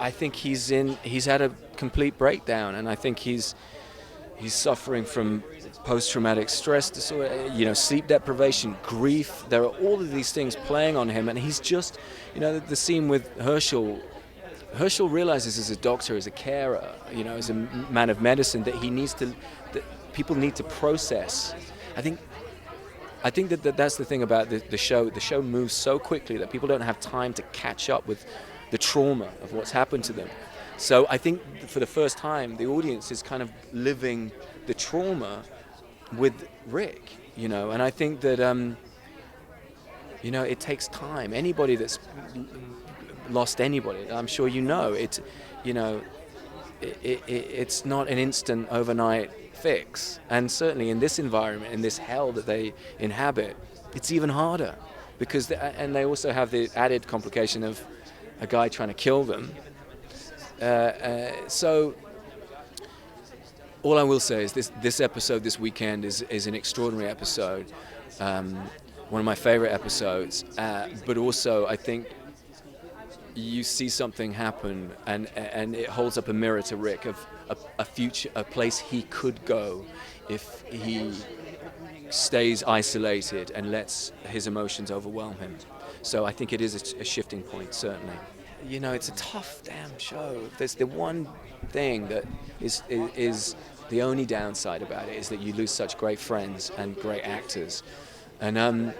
I think he's had a complete breakdown, and I think he's suffering from post-traumatic stress disorder, sleep deprivation, grief. There are all of these things playing on him, and he's just, the scene with Herschel. Herschel realizes as a doctor, as a carer, as a man of medicine, that that people need to process. I think that's the thing about the show. The show moves so quickly that people don't have time to catch up with the trauma of what's happened to them. So I think for the first time, the audience is kind of living the trauma with Rick, and I think that, it takes time. Anybody that's lost anybody, I'm sure it's not an instant overnight fix. And certainly in this environment, in this hell that they inhabit, it's even harder because they also have the added complication of a guy trying to kill them. So all I will say is this episode this weekend is an extraordinary episode, one of my favorite episodes, but also I think you see something happen, and it holds up a mirror to Rick of a future, a place he could go if he stays isolated and lets his emotions overwhelm him. So I think it is a shifting point, certainly. It's a tough damn show. There's the one thing that is the only downside about it, is that you lose such great friends and great actors. And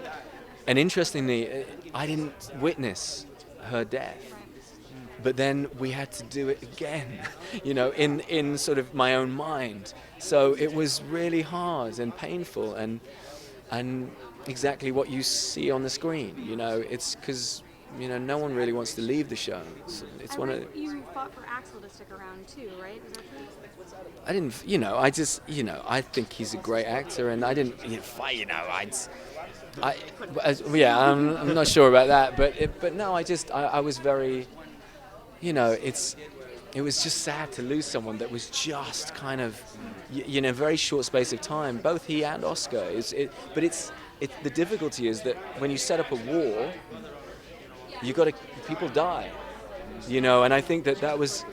interestingly, I didn't witness her death, but then we had to do it again, in sort of my own mind. So it was really hard and painful, and exactly what you see on the screen. It's because no one really wants to leave the show. It's one of you fought for Axel to stick around too, right? Is that true? I didn't, I think he's a great actor, and I didn't fight. I'm not sure about that, but no, I was very, it was just sad to lose someone that was just kind of, in a very short space of time. Both he and Oscar. But the difficulty is that when you set up a war, people die, and I think that was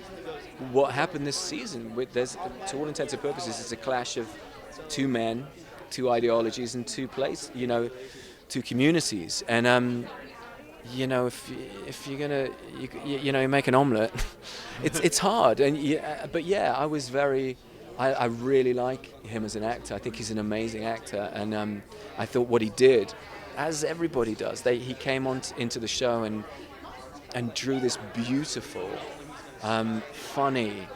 what happened this season. There's, to all intents and purposes, it's a clash of two men, two ideologies, and two two communities. And if you're gonna you make an omelette, it's hard. And but yeah, I really like him as an actor. I think he's an amazing actor, and I thought what he did, as everybody does, he came into the show and drew this beautiful, funny,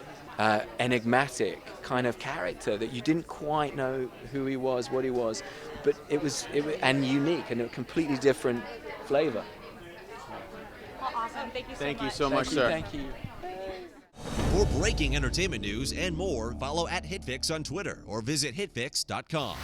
enigmatic kind of character that you didn't quite know who he was, what he was, but it was and unique and a completely different flavor. Well, awesome. Thank you so much. Thank you so much, sir. Thank you. For breaking entertainment news and more, follow @HitFix on Twitter or visit hitfix.com.